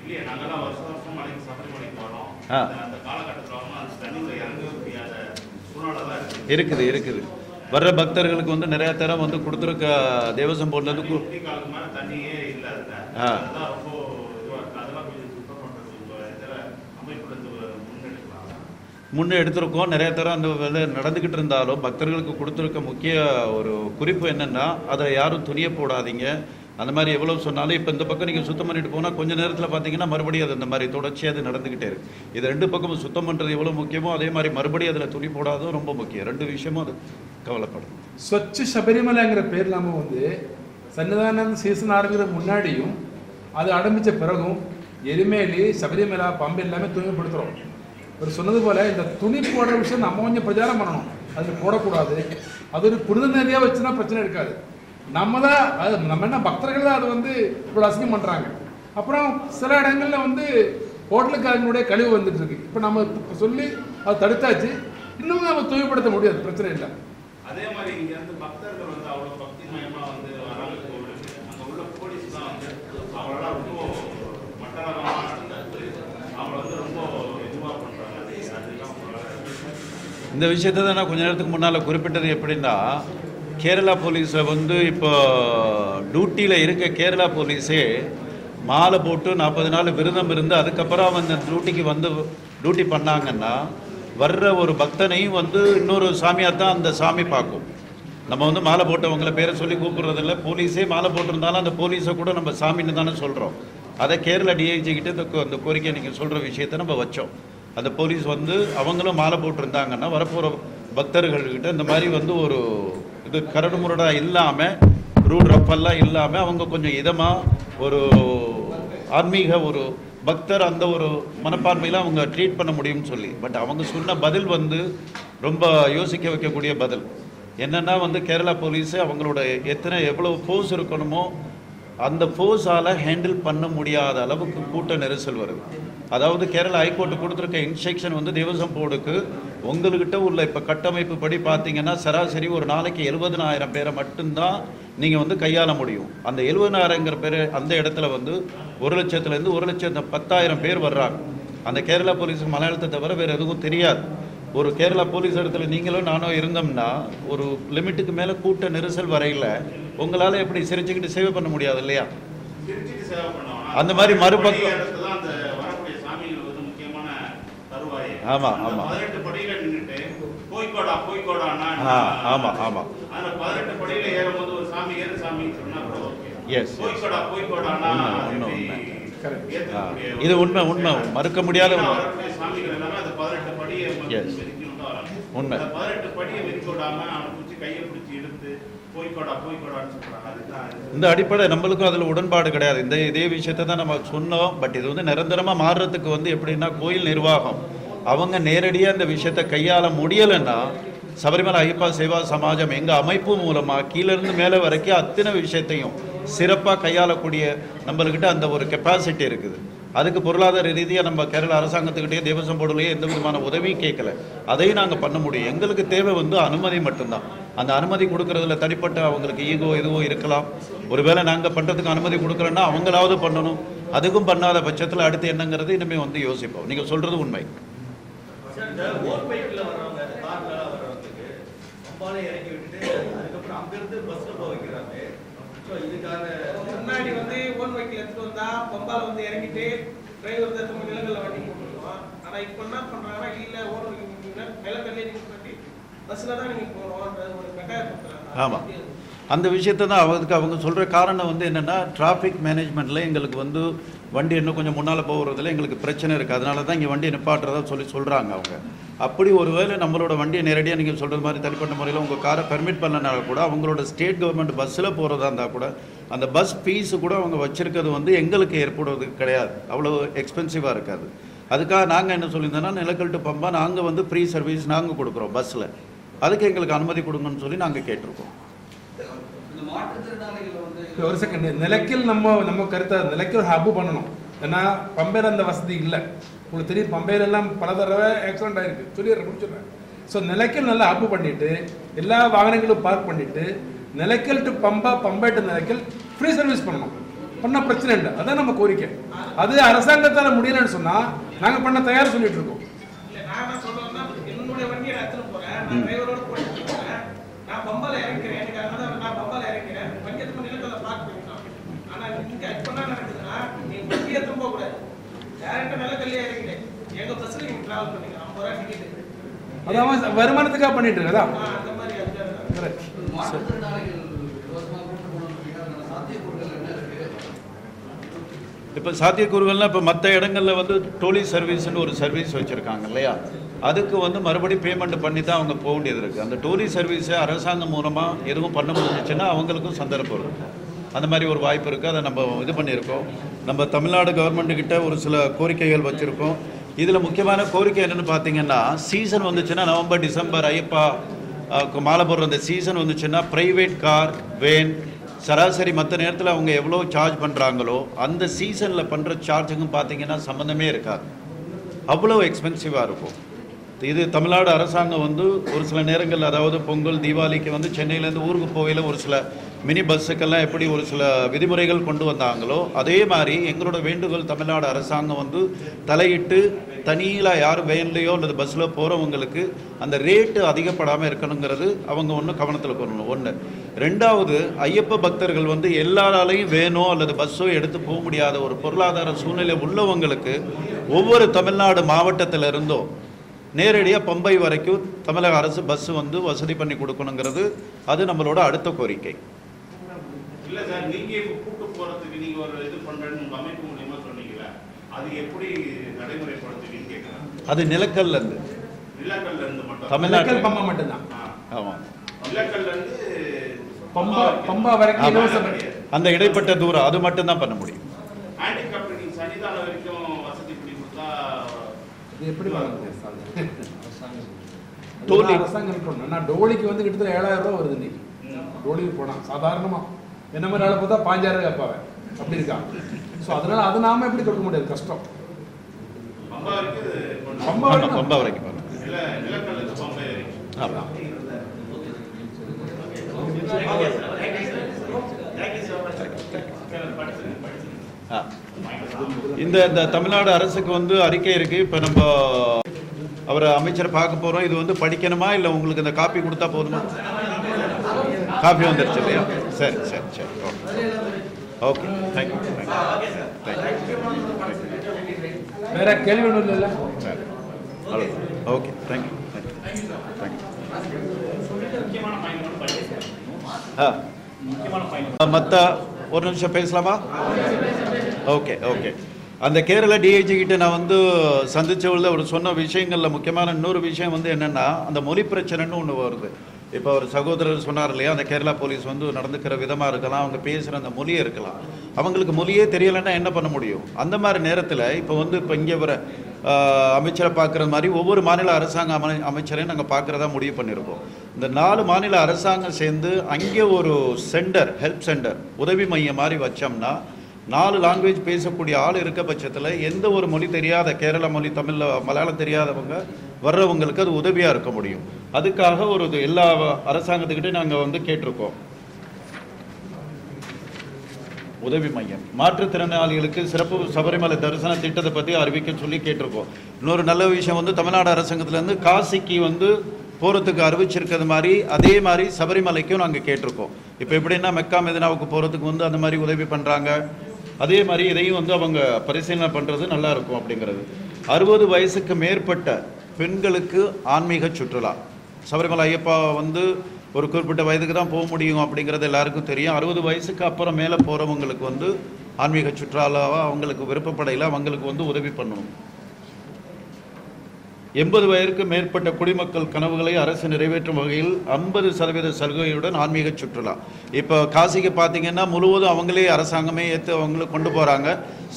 இல்லையா, நாங்கள்லாம் வருஷம் வருஷம் மலைக்கு சபரிமலைக்கு வரோம். அந்த காலகட்டத்தில் அந்த தண்ணியில் இறங்கவே முடியாத சூழ்நிலை தான் இருக்குது. வர்ற பக்தர்களுக்கு வந்து நிறைய தரம் வந்து கொடுத்துருக்க தேவசம் போர்ட்லேருந்து குட்டி காலுக்கு மேலே தண்ணியே இல்லை அதில். அதுதான் ரொம்ப இதுவாக இருக்குது. அதெல்லாம் கொஞ்சம் சுத்தம் பண்ணுறது இதில் அமைப்புல முன்னே எடுத்திருக்கோம். நிறைய தரம் அந்த வேலை நடந்துக்கிட்டு இருந்தாலும் பக்தர்களுக்கு கொடுத்துருக்க முக்கிய ஒரு குறிப்பு என்னென்னா, அதை யாரும் துணிய போடாதீங்க. அந்த மாதிரி எவ்வளோ சொன்னாலும் இப்போ இந்த பக்கம் நீங்கள் சுத்தம் பண்ணிட்டு போனால் கொஞ்சம் நேரத்தில் பார்த்தீங்கன்னா மறுபடியும் அது அந்த மாதிரி தொடர்ச்சியாக அது நடந்துக்கிட்டே இருக்குது. இது ரெண்டு பக்கமும் சுத்தம் பண்ணுறது எவ்வளோ முக்கியமோ அதே மாதிரி மறுபடியும் அதில் துணி போடாதும் ரொம்ப முக்கியம். ரெண்டு விஷயமும் அது கவலைப்படும். ஸ்வச் சபரிமலைங்கிற பேர் இல்லாமல் வந்து சன்னிதானம் சீசன் ஆரம்பிக்கிற முன்னாடியும் அது ஆரம்பித்த பிறகும் எருமேலி, சபரிமலை, பம்பை எல்லாமே தூய்மைப்படுத்துகிறோம். இவர் சொன்னது போல் இந்த துணி போடுற விஷயம் நம்ம கொஞ்சம் பிரச்சாரம் பண்ணணும். அதில் போடக்கூடாது. அது ஒரு புனித நதியாக வச்சுன்னா பிரச்சனை இருக்காது. நம்ம என்ன பக்தர்கள் தான் அது வந்து இவ்வளோ அசிங்கம் பண்ணுறாங்க. அப்புறம் சில இடங்களில் வந்து ஹோட்டலுக்காரங்களுடைய கழிவு வந்துட்டு இருக்கு. இப்போ நம்ம சொல்லி அதை தடுத்தாச்சு. இன்னும் நம்ம தூய்மைப்படுத்த முடியாது, பிரச்சனை இல்லை. அதே மாதிரி இங்க இருந்து பக்தர்கள் வந்து அவ்வளவு பக்திமயமா வந்து வராங்க கோவிலுக்கு. அங்க உள்ள போலீஸ் தான் வந்து அவங்களெல்லாம் ரொம்ப மட்டரகமா நடந்து அவங்கள வந்து ரொம்ப இதுவா பண்றாங்க. அதெல்லாம் இந்த விஷயத்தை தான் நான் கொஞ்ச நேரத்துக்கு முன்னால் குறிப்பிட்டது. எப்படின்னா, கேரளா போலீஸை வந்து இப்போ டியூட்டியில் இருக்க கேரளா போலீஸே மாலை போட்டு 40 நாள் விரதம் இருந்து அதுக்கப்புறம் அவங்க டியூட்டிக்கு வந்து டியூட்டி பண்ணாங்கன்னா வர்ற ஒரு பக்தனையும் வந்து இன்னொரு சாமியாக தான் அந்த சாமி பார்க்கும். நம்ம வந்து மாலை போட்டவங்களை பேரை சொல்லி கூப்பிட்றதில்ல. போலீஸே மாலை போட்டிருந்தாலும் அந்த போலீஸை கூட நம்ம சாமின்னு தானே சொல்கிறோம். அதை கேரளா டிஐஜி கிட்ட அந்த கோரிக்கை நீங்கள் சொல்கிற விஷயத்தை நம்ம வச்சோம். அந்த போலீஸ் வந்து அவங்களும் மாலை போட்டிருந்தாங்கன்னா வரப்போகிற பக்தர்கள்கிட்ட இந்த மாதிரி வந்து ஒரு இது கரடு முரடாக இல்லாமல், ரூட் ரஃபெல்லாம் இல்லாமல் அவங்க கொஞ்சம் இதமாக ஒரு ஆன்மீக ஒரு பக்தர் அந்த ஒரு மனப்பான்மையில் அவங்க ட்ரீட் பண்ண முடியும்னு சொல்லி. பட் அவங்க சொன்ன பதில் வந்து ரொம்ப யோசிக்க வைக்கக்கூடிய பதில். என்னென்னா வந்து கேரளா போலீஸு அவங்களோட எவ்வளோ ஃபோர்ஸ் இருக்கணுமோ அந்த ஃபோர்ஸால் ஹேண்டில் பண்ண முடியாத அளவுக்கு கூட்ட நெரிசல் வருது. அதாவது கேரளா ஹைகோர்ட்டு கொடுத்துருக்க இன்ஸ்ட்ரக்ஷன் வந்து தேவசம் போர்டுக்கு உங்கள்கிட்ட உள்ள இப்போ கட்டமைப்பு படி பார்த்தீங்கன்னா சராசரி ஒரு நாளைக்கு 70,000 பேரை மட்டும்தான் நீங்கள் வந்து கையாள முடியும். அந்த 70,000 பேர் அந்த இடத்துல வந்து 1,00,000 1,10,000 பேர் வர்றாங்க. அந்த கேரளா போலீஸுக்கு மலையாளத்தை தவிர வேறு எதுவும் தெரியாது. ஒரு கேரளா போலீஸ் இடத்துல நீங்களும் நானும் இருந்தோம்னா ஒரு லிமிட்டுக்கு மேலே கூட்ட நெரிசல் வரையில் உங்களால் எப்படி சிரிச்சுக்கிட்டு சேவை பண்ண முடியாது இல்லையா? அந்த மாதிரி மறுபக்கம் ஆமாம் ஆமாம் ஆமாம் ஆமாம் எஸ் இது உண்மை மறுக்க முடியாத உண்மை. இந்த அடிப்படை நம்மளுக்கும் அதில் உடன்பாடு கிடையாது. இதே விஷயத்தை தான் நம்ம சொன்னோம். பட் இது வந்து நிரந்தரமாக மாறுறதுக்கு வந்து எப்படின்னா கோயில் நிர்வாகம் அவங்க நேரடியாக இந்த விஷயத்தை கையாள முடியலைன்னா சபரிமலை ஐயப்பா சேவா சமாஜம் எங்கள் அமைப்பு மூலமாக கீழேருந்து மேலே வரைக்கும் அத்தனை விஷயத்தையும் சிறப்பாக கையாளக்கூடிய நம்மள்கிட்ட அந்த ஒரு கெப்பாசிட்டி இருக்குது. அதுக்கு பொருளாதார ரீதியாக நம்ம கேரளா அரசாங்கத்துக்கிட்டே தேவசம் போர்டுலேயே எந்த விதமான உதவியும் கேட்கல. அதையும் நாங்கள் பண்ண முடியும். எங்களுக்கு தேவை வந்து அனுமதி மட்டும்தான். அந்த அனுமதி கொடுக்கறதுல தனிப்பட்ட அவங்களுக்கு ஈகோ எதுவோ இருக்கலாம். ஒருவேளை நாங்கள் பண்ணுறதுக்கு அனுமதி கொடுக்குறோன்னா அவங்களாவது பண்ணணும். அதுக்கும் பண்ணாத பட்சத்தில் அடுத்து என்னங்கிறது இனிமேல் வந்து யோசிப்போம். நீங்கள் சொல்கிறது உண்மை. முன்னாடி வந்து ஓன் வெஹிக்கிள் எடுத்துட்டு வந்தா பம்பால வந்து இறங்கிட்டு டிரைவர் தான் நிலங்கள்ல வண்டி போட்டுருவோம். ஆனா இப்ப என்ன பண்றாங்கன்னா இல்ல ஓன் வெஹிக்கிள் நிலக்கல்லே நீங்க கட்டி பஸ்ல தான் நீங்க போறோம்ன்றது ஒரு கட்டாயப்படுத்துறாங்க. ஆமா, அந்த விஷயத்தை தான் அவங்க சொல்கிற காரணம் வந்து என்னென்னா டிராஃபிக் மேனேஜ்மெண்ட்டில் எங்களுக்கு வந்து வண்டி இன்னும் கொஞ்சம் முன்னால் போகிறதுல எங்களுக்கு பிரச்சனை இருக்குது. அதனால தான் இங்கே வண்டியை நிப்பாட்டுறதா சொல்கிறாங்க அவங்க. அப்படி ஒருவேளை நம்மளோட வண்டியை நேரடியாக நீங்கள் சொல்கிற மாதிரி தனிப்பட்ட முறையில் உங்கள் காரை பெர்மிட் பண்ணனால கூட அவங்களோட ஸ்டேட் கவர்மெண்ட் பஸ்ஸில் போகிறதா இருந்தால் கூட அந்த பஸ் ஃபீஸு கூட அவங்க வச்சுருக்கிறது வந்து எங்களுக்கு ஏற்படுவது கிடையாது. அவ்வளோ எக்ஸ்பென்சிவாக இருக்காது. அதுக்காக நாங்கள் என்ன சொல்லியிருந்தோன்னா நிலக்கல் டு பம்பா நாங்கள் வந்து ஃப்ரீ சர்வீஸ் நாங்கள் கொடுக்குறோம் பஸ்ஸில். அதுக்கு எங்களுக்கு அனுமதி கொடுங்கன்னு சொல்லி நாங்கள் கேட்டிருக்கோம். ஒரு செகண்ட், நிலக்கில் நம்ம கருத்தை நிலக்கில் ஹப்பு பண்ணணும். ஏன்னா பம்பையில் அந்த வசதி இல்லை. உங்களுக்கு தெரியும், பம்பையிலெல்லாம் பல தடவை ஆக்சிடென்ட் ஆகிருக்கு. முடிச்சிடுறேன். ஸோ நிலக்கில் நல்லா ஹப்பு பண்ணிவிட்டு எல்லா வாகனங்களும் பார்க் பண்ணிவிட்டு Nilakkal to Pamba, Pamba to Nilakkal free service பண்ணணும். பண்ணால் பிரச்சனை இல்லை. அதான் நம்ம கோரிக்கை. அது அரசாங்கத்தால் முடியலன்னு சொன்னால் நாங்கள் பண்ண தயார் சொல்லிட்டு இருக்கோம். என்னுடைய வண்டியை எடுத்துட்டு போகிறேன். நான் டிரைவரோட போயிட்டு நான் பம்பால இறக்கிறேன், எனக்கு அதனால நான் பம்பால இறக்கிறேன், வண்டி எடுத்து நிலத்தில் பார்க் பண்ணிக்கலாம். ஆனால் நீங்கள் இப்போ என்ன நடக்குதுன்னா, நீங்கள் வண்டி எடுத்து போகக்கூடாது, டேரெக்டாக நிலக்கல்லே இறக்கிறேன், எங்கள் பஸ்ஸில் நீங்கள் ட்ராவல் பண்ணிக்கலாம், 50 ரூபா டிக்கெட்டு. அது அவன் வருமானத்துக்காக பண்ணிட்டு இருக்கா? அந்த மாதிரி இப்போ சாத்தியக்கூறுகள்லாம் இப்போ மற்ற இடங்களில் வந்து டோலி சர்வீஸ்னு ஒரு சர்வீஸ் வச்சுருக்காங்க இல்லையா, அதுக்கு வந்து மறுபடியும் பேமெண்ட் பண்ணி தான் அவங்க போக வேண்டியது இருக்குது. அந்த டோலி சர்வீஸை அரசாங்கம் மூலமாக எதுவும் பண்ண முடிஞ்சிச்சுன்னா அவங்களுக்கும் சந்தர்ப்பம் இருக்கும். அந்த மாதிரி ஒரு வாய்ப்பு இருக்குது. அதை நம்ம இது பண்ணியிருக்கோம். நம்ம தமிழ்நாடு கவர்மெண்ட்டுக்கிட்ட ஒரு சில கோரிக்கைகள் வச்சுருக்கோம். இதில் முக்கியமான கோரிக்கை என்னென்னு பார்த்தீங்கன்னா, சீசன் வந்துச்சுன்னா நவம்பர் டிசம்பர் ஐயப்பா மாலை போடுற அந்த சீசன் வந்துச்சுன்னா ப்ரைவேட் கார் வேன் சராசரி மற்ற நேரத்தில் அவங்க எவ்வளோ சார்ஜ் பண்ணுறாங்களோ அந்த சீசனில் பண்ணுற சார்ஜுக்கும் பார்த்தீங்கன்னா சம்மந்தமே இருக்காது, அவ்வளோ எக்ஸ்பென்சிவாக இருக்கும். இது தமிழ்நாடு அரசாங்கம் வந்து ஒரு சில நேரங்கள், அதாவது பொங்கல் தீபாவளிக்கு வந்து சென்னையிலேருந்து ஊருக்கு போகையில் ஒரு சில மினி பஸ்ஸுக்கெல்லாம் எப்படி ஒரு சில விதிமுறைகள் கொண்டு வந்தாங்களோ அதே மாதிரி எங்களோட வேண்டுகோள் தமிழ்நாடு அரசாங்கம் வந்து தலையிட்டு தனியில் யாரும் வேன்லையோ அல்லது பஸ்ஸில் போகிறவங்களுக்கு அந்த ரேட்டு அதிகப்படாமல் இருக்கணுங்கிறது அவங்க ஒன்று கவனத்தில் கொள்ளணும். ஒன்று. ரெண்டாவது, ஐயப்ப பக்தர்கள் வந்து எல்லாராலையும் வேனோ அல்லது பஸ்ஸோ எடுத்து போக முடியாத ஒரு பொருளாதார சூழ்நிலை உள்ளவங்களுக்கு ஒவ்வொரு தமிழ்நாடு மாவட்டத்திலிருந்தோ நேரடியாக பம்பை வரைக்கும் தமிழக அரசு பஸ் வந்து வசதி பண்ணி கொடுக்கணுங்கிறது அது நம்மளோட அடுத்த கோரிக்கை. இல்லை சார், நீங்கள் இப்போ கூட்டு போகிறதுக்கு நீங்கள் ஒரு இது பண்ணுறேன்னு உங்கள் அமைப்பு மூலியமாக சொன்னீங்களா, அது எப்படி நடைமுறைப்படுத்துவீங்கன்னு கேட்குறேன். அது நிலக்கல்லேருந்து மட்டும் தமிழ்நாட்டில் பம்பா மட்டும்தான். ஆமாம், நிலக்கல்லேருந்து பம்பா வரைக்கும் அந்த இடைப்பட்ட தூரம் அது மட்டும்தான் பண்ண முடியும். ஹேண்டிகேப்ட் நீங்கள் சன்னிதானம் வரைக்கும் வசதி பண்ணி கொடுத்தா இது எப்படி வாங்க டோலி அரசாங்கம் பண்ணணும். நான் டோலிக்கு வந்து கிட்டத்தட்ட 7000 ரூபா வருது இன்னைக்கு. டோலிக்கு போனால் சாதாரணமாக என்ன மாதிரி ஆளை பார்த்தா 5000 கேட்பாங்க, அப்படி இருக்கா. ஸோ அதனால அது நாம எப்படி கொடுக்க முடியாது, கஷ்டம். பம்பா வரைக்கும் இந்த தமிழ்நாடு அரசுக்கு வந்து அறிக்கை இருக்கு. இப்போ நம்ம அவரை அமைச்சரை பார்க்க போறோம். இது வந்து படிக்கணுமா இல்லை உங்களுக்கு இந்த காப்பி கொடுத்தா போதுமா? காப்பி வந்துருச்சு இல்லையா? சரி சரி சரி, ஓகே, தேங்க்யூ தேங்க்யூ. வேற கேள்வி ஒன்றும் இல்லை. சரி, ஓகே, தேங்க்யூ மற்ற ஒரு நிமிஷம் பேசலாமா? Okay okay. அந்த கேரள டிஐஜி கிட்ட நான் வந்து சந்திச்சவள்ள ஒரு சொன்ன விஷயங்களில் முக்கியமான இன்னொரு விஷயம் வந்து என்னென்னா, அந்த மொழி பிரச்சனைன்னு ஒன்று வருது. இப்போ ஒரு சகோதரர் சொன்னார் இல்லையா, அந்த கேரளா போலீஸ் வந்து நடந்துக்கிற விதமாக இருக்கலாம், அவங்க பேசுகிற அந்த மொழியே இருக்கலாம். அவங்களுக்கு மொழியே தெரியலைன்னா என்ன பண்ண முடியும்? அந்த மாதிரி நேரத்தில் இப்போ இங்கே வர அமைச்சரை பார்க்குற மாதிரி ஒவ்வொரு மாநில அரசாங்க அமைச்சரையும் நாங்கள் பார்க்குறதா முடிவு பண்ணியிருக்கோம். இந்த 4 மாநில அரசாங்கம் சேர்ந்து அங்கே ஒரு சென்டர், ஹெல்ப் சென்டர், உதவி மையம் மாதிரி வச்சோம்னா 4 லாங்குவேஜ் பேசக்கூடிய ஆள் இருக்க பட்சத்தில் எந்த ஒரு மொழி தெரியாத, கேரள மொழி, தமிழ், மலையாளம் தெரியாதவங்க வர்றவங்களுக்கு அது உதவியாக இருக்க முடியும். அதுக்காக ஒரு எல்லா அரசாங்கத்துக்கிட்டே நாங்கள் வந்து கேட்டிருக்கோம். உதவி மையம், மாற்றுத்திறனாளிகளுக்கு சிறப்பு சபரிமலை தரிசன திட்டத்தை பற்றி அறிவிக்க சொல்லி கேட்டிருக்கோம். இன்னொரு நல்ல விஷயம் வந்து தமிழ்நாடு அரசாங்கத்திலேருந்து காசிக்கு வந்து போகிறதுக்கு அறிவிச்சிருக்கிறது மாதிரி அதே மாதிரி சபரிமலைக்கும் நாங்கள் கேட்டிருக்கோம். இப்போ எப்படின்னா மெக்கா மெதினாவுக்கு போகிறதுக்கு வந்து அந்த மாதிரி உதவி பண்ணுறாங்க, அதே மாதிரி இதையும் வந்து அவங்க பரிசீலனை பண்ணுறது நல்லா இருக்கும் அப்படிங்கிறது. 60 வயசுக்கு மேற்பட்ட பெண்களுக்கு ஆன்மீக சுற்றுலா, சபரிமலை ஐயப்பா வந்து ஒரு குறிப்பிட்ட வயதுக்கு தான் போக முடியும் அப்படிங்கிறது எல்லாருக்கும் தெரியும். 60 வயசுக்கு அப்புறம் மேலே போகிறவங்களுக்கு வந்து ஆன்மீக சுற்றுலாவாக அவங்களுக்கு விருப்பப்படையில் அவங்களுக்கு வந்து உதவி பண்ணணும். 80 வயதுக்கு மேற்பட்ட குடிமக்கள் கனவுகளை அரசு நிறைவேற்றும் வகையில் 50% சலுகையுடன் ஆன்மீக சுற்றுலா. இப்போ காசிக்கு பார்த்தீங்கன்னா முழுவதும் அவங்களே அரசாங்கமே ஏற்று அவங்களுக்கு கொண்டு போகிறாங்க.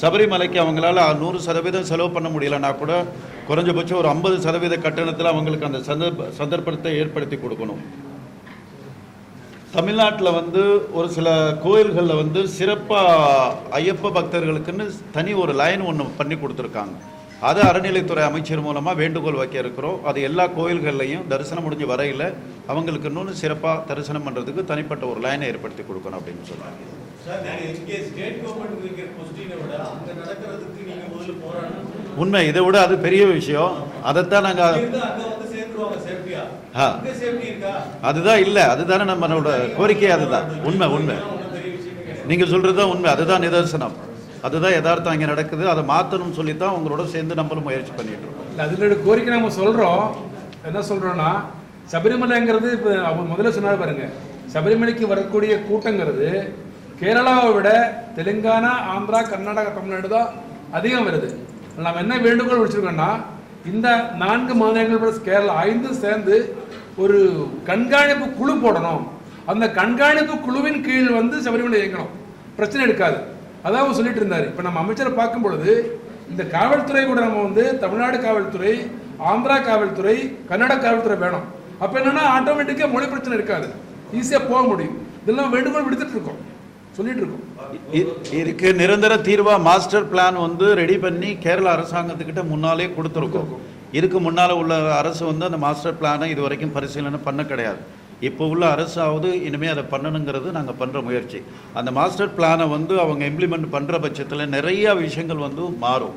சபரிமலைக்கு அவங்களால 100% செலவு பண்ண முடியலன்னா கூட குறைஞ்சபட்சம் ஒரு 50% கட்டணத்தில் அவங்களுக்கு அந்த சந்தர்ப்பத்தை ஏற்படுத்தி கொடுக்கணும். தமிழ்நாட்டில் வந்து ஒரு சில கோயில்களில் வந்து சிறப்பாக ஐயப்ப பக்தர்களுக்குன்னு தனி ஒரு லைன் ஒன்று பண்ணி கொடுத்துருக்காங்க. அதை அறநிலைத்துறை அமைச்சர் மூலமாக வேண்டுகோள் வைக்க இருக்கிறோம். அது எல்லா கோயில்கள்லையும் தரிசனம் முடிஞ்ச வரையில் அவங்களுக்கு இன்னொன்று சிறப்பாக தரிசனம் பண்ணுறதுக்கு தனிப்பட்ட ஒரு லைனை ஏற்படுத்தி கொடுக்கணும் அப்படின்னு சொல்கிறாங்க. உண்மை, இதை விட அது பெரிய விஷயம். அதைத்தான் நாங்கள் அதுதான் இல்லை, அதுதானே நம்மளோட கோரிக்கை. அதுதான் உண்மை. நீங்கள் சொல்கிறது தான் உண்மை. அதுதான் நிதர்சனம், அதுதான் யதார்த்தம் அங்கே நடக்குது. அதை மாற்றணும்னு சொல்லி தான் உங்களோட சேர்ந்து நம்மளும் முயற்சி பண்ணிட்டு இருக்கோம். அதில் கோரிக்கை நம்ம சொல்கிறோம். என்ன சொல்கிறோன்னா, சபரிமலைங்கிறது இப்போ அவர் முதல்ல சொன்னார் பாருங்க, சபரிமலைக்கு வரக்கூடிய கூட்டங்கிறது கேரளாவை விட தெலுங்கானா, ஆந்திரா, கர்நாடகா, தமிழ்நாடு தான் அதிகம் வருது. நம்ம என்ன வேண்டுகோள் வச்சுருக்கோன்னா, இந்த 4 மாநிலங்கள் ப்ளஸ் கேரளா 5 சேர்ந்து ஒரு கண்காணிப்பு குழு போடணும். அந்த கண்காணிப்பு குழுவின் கீழ் வந்து சபரிமலை இயக்கணும், பிரச்சனை எடுக்காது. அதான் அவர் சொல்லிட்டு இருந்தார். இப்போ நம்ம அமைச்சரை பார்க்கும் பொழுது இந்த காவல்துறை கூட நம்ம வந்து தமிழ்நாடு காவல்துறை, ஆந்திரா காவல்துறை, கர்நாடக காவல்துறை வேணும். அப்போ என்னன்னா ஆட்டோமேட்டிக்காக மொழி பிரச்சனை இருக்காது, ஈஸியாக போக முடியும். இதெல்லாம் வேண்டுகோள் விடுத்துட்டு இருக்கோம், சொல்லிட்டு இருக்கோம். இதுக்கு நிரந்தர தீர்வா மாஸ்டர் பிளான் வந்து ரெடி பண்ணி கேரள அரசாங்கத்துக்கிட்ட முன்னாலே கொடுத்துருக்கோம். இதுக்கு முன்னால் உள்ள அரசு வந்து அந்த மாஸ்டர் பிளானை இது வரைக்கும் பரிசீலனை பண்ண கிடையாது. இப்போ உள்ள அரசாவது இனிமேல் அதை பண்ணணுங்கிறது நாங்கள் பண்ணுற முயற்சி. அந்த மாஸ்டர் பிளானை வந்து அவங்க இம்ப்ளிமெண்ட் பண்ணுற பட்சத்தில் நிறையா விஷயங்கள் வந்து மாறும்.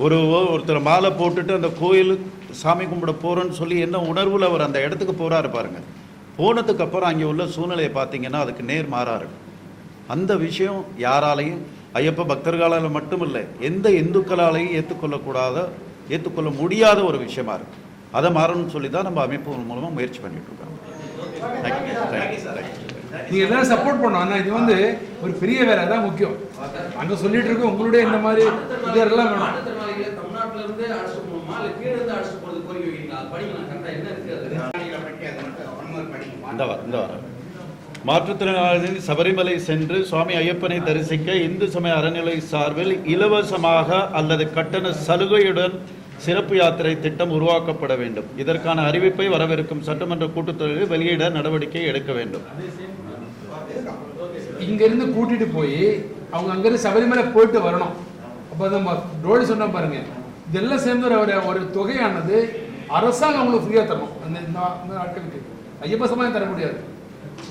ஒருத்தர் மாலை போட்டுட்டு அந்த கோயில் சாமி கும்பிட போகிறோன்னு சொல்லி என்ன உணர்வில் அவர் அந்த இடத்துக்கு போகிறாரு பாருங்க. போனதுக்கப்புறம் அங்கே உள்ள சூழ்நிலையை பார்த்தீங்கன்னா அதுக்கு நேர் மாறாரு. அந்த விஷயம் யாராலையும் ஐயப்ப பக்தர்களால் மட்டும் இல்லை, எந்த இந்துக்களாலையும் ஏற்றுக்கொள்ள முடியாத ஒரு விஷயமா இருக்குது. அதை மாறணும்னு சொல்லி தான் நம்ம அமைப்பு மூலமாக முயற்சி பண்ணிட்டு இருக்கோம். நீங்க எல்லாரும் சப்போர்ட் பண்ணோம். ஆனால் இது வந்து ஒரு பெரிய வேலை தான் முக்கியம். அங்கே சொல்லிட்டு இருக்கோம் உங்களுடைய இந்த மாதிரி இதெல்லாம் வேணும். தமிழ்நாட்டில இருந்து அழைச்சிட்டு போகணுமா இல்லை கீழே இருந்து அழைச்சிட்டு போகிறது கோரிக்கை வைக்கிறீங்களா? படிக்கலாம் கரெக்டாக என்ன இருக்கு இந்த வாரம் மாற்றுத்திறனாளிகள் சபரிமலை சென்று சுவாமி ஐயப்பனை தரிசிக்க இந்து சமய அறநிலை சார்பில் இலவசமாக அல்லது கட்டண சலுகையுடன் சிறப்பு யாத்திரை திட்டம் உருவாக்கப்பட வேண்டும். இதற்கான அறிவிப்பை வரவிருக்கும் சட்டமன்ற கூட்டத்தொடரில் வெளியிட நடவடிக்கை எடுக்க வேண்டும். இங்கிருந்து கூட்டிட்டு போய் அவங்க அங்கிருந்து சபரிமலை போயிட்டு வரணும். அப்போ நம்ம டோலி சொன்ன பாருங்க, இதெல்லாம் சேர்ந்து ஒரு தொகையானது அரசாங்கம் அவங்களுக்கு ஃப்ரீயாக தரணும். அந்த ஆட்களுக்கு ஐயப்ப சமயம் தர முடியாது,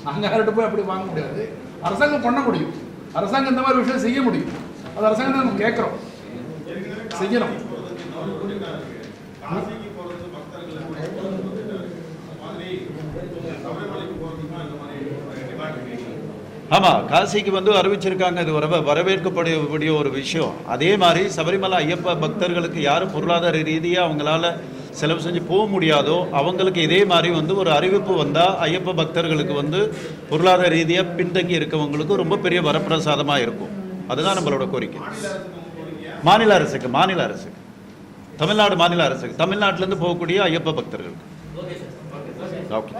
நாங்கள் யார்கிட்ட போய் அப்படி வாங்க முடியாது. அரசாங்கம் பண்ண முடியும், அரசாங்கம் இந்த மாதிரி விஷயம் செய்ய முடியும். அது அரசாங்கத்தை நம்ம கேட்குறோம், செய்யணும். ஆமாம், காசிக்கு வந்து அறிவிச்சிருக்காங்க. இது வரவேற்கப்படக்கூடிய ஒரு விஷயம். அதே மாதிரி சபரிமலை ஐயப்ப பக்தர்களுக்கு யாரும் பொருளாதார ரீதியாக அவங்களால செலவு செஞ்சு போக முடியாதோ அவங்களுக்கு இதே மாதிரி வந்து ஒரு அறிவிப்பு வந்தால் ஐயப்ப பக்தர்களுக்கு வந்து பொருளாதார ரீதியாக பின்தங்கி இருக்கவங்களுக்கு ரொம்ப பெரிய வரப்பிரசாதமாக இருக்கும். அதுதான் நம்மளோட கோரிக்கை. மாநில அரசுக்கு தமிழ்நாடு மாநில அரசுக்கு, தமிழ்நாட்டிலேருந்து போகக்கூடிய ஐயப்ப பக்தர்களுக்கு. ஓகே,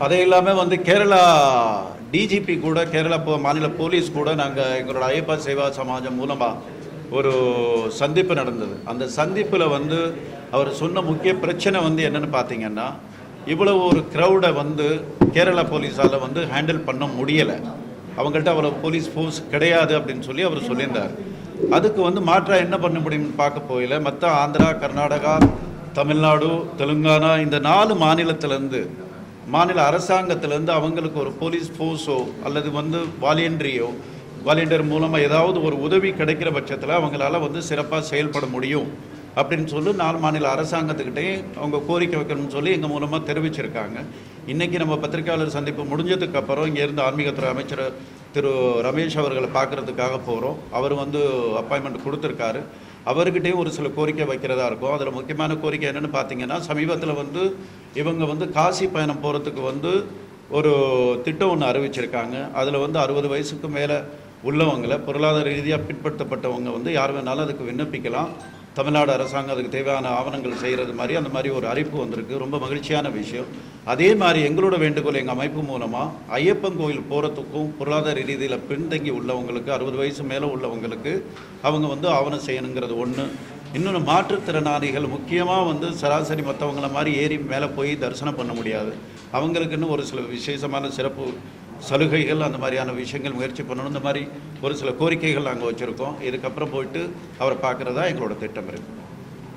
அதே இல்லாமல் வந்து கேரளா டிஜிபி கூட, கேரளா மாநில போலீஸ் கூட நாங்கள் எங்களோட ஐயப்பா சேவா சமாஜம் மூலமாக ஒரு சந்திப்பு நடந்தது. அந்த சந்திப்பில் வந்து அவர் சொன்ன முக்கிய பிரச்சனை வந்து என்னென்னு பார்த்தீங்கன்னா, இவ்வளவு ஒரு க்ரௌடை வந்து கேரளா போலீஸால் வந்து ஹேண்டில் பண்ண முடியலை, அவங்கள்ட்ட அவ்வளோ போலீஸ் ஃபோர்ஸ் கிடையாது அப்படின்னு சொல்லி அவர் சொல்லியிருந்தார். அதுக்கு வந்து மாற்றாக என்ன பண்ண முடியும்னு பார்க்க போயில மற்ற ஆந்திரா, கர்நாடகா, தமிழ்நாடு, தெலுங்கானா இந்த 4 மாநிலத்திலேருந்து, மாநில அரசாங்கத்திலேருந்து அவங்களுக்கு ஒரு போலீஸ் ஃபோர்ஸோ அல்லது வந்து வாலண்டியர் மூலமாக ஏதாவது ஒரு உதவி கிடைக்கிற பட்சத்தில் அவங்களால வந்து சிறப்பாக செயல்பட முடியும் அப்படின்னு சொல்லி 4 மாநில அரசாங்கத்துக்கிட்டே அவங்க கோரிக்கை வைக்கணும்னு சொல்லி எங்கள் மூலமாக தெரிவிச்சிருக்காங்க. இன்றைக்கி நம்ம பத்திரிகையாளர் சந்திப்பு முடிஞ்சதுக்கப்புறம் இங்கேருந்து ஆன்மீகத்துறை அமைச்சர் திரு ரமேஷ் அவர்களை பார்க்குறதுக்காக போகிறோம். அவர் வந்து அப்பாயின்மெண்ட் கொடுத்துருக்காரு. அவர்கிட்டையும் ஒரு சில கோரிக்கை வைக்கிறதா இருக்கும். அதில் முக்கியமான கோரிக்கை என்னென்னு பார்த்தீங்கன்னா, சமீபத்தில் வந்து இவங்க வந்து காசி பயணம் போகிறதுக்கு வந்து ஒரு திட்டம் ஒன்று அறிவிச்சிருக்காங்க. அதில் வந்து 60 வயசுக்கு மேலே உள்ளவங்களை, பொருளாதார ரீதியாக பிற்படுத்தப்பட்டவங்க வந்து யார் வேணாலும் அதுக்கு விண்ணப்பிக்கலாம். தமிழ்நாடு அரசாங்கம் அதுக்கு தேவையான ஆவணங்கள் செய்கிறது மாதிரி அந்த மாதிரி ஒரு அறிவிப்பு வந்திருக்கு. ரொம்ப மகிழ்ச்சியான விஷயம். அதே மாதிரி எங்களோட வேண்டுகோள், எங்கள் அமைப்பு மூலமாக ஐயப்பன் கோயில் போகிறதுக்கும் பொருளாதார ரீதியில் பின்தங்கி உள்ளவங்களுக்கு, 60 வயசு மேலே உள்ளவங்களுக்கு அவங்க வந்து ஆவணம் செய்யணுங்கிறது ஒன்று. இன்னொன்று, மாற்றுத்திறனாளிகள் முக்கியமாக வந்து சராசரி மற்றவங்கள மாதிரி ஏறி மேலே போய் தரிசனம் பண்ண முடியாது. அவங்களுக்குன்னு ஒரு சில விசேஷமான சிறப்பு சலுகைகள் அந்த மாதிரியான விஷயங்கள் முயற்சி பண்ணணும். இந்த மாதிரி ஒரு சில கோரிக்கைகள் நாங்கள் வச்சுருக்கோம். இதுக்கப்புறம் போயிட்டு அவரை பார்க்குறதா எங்களோட திட்டம் இருக்குது.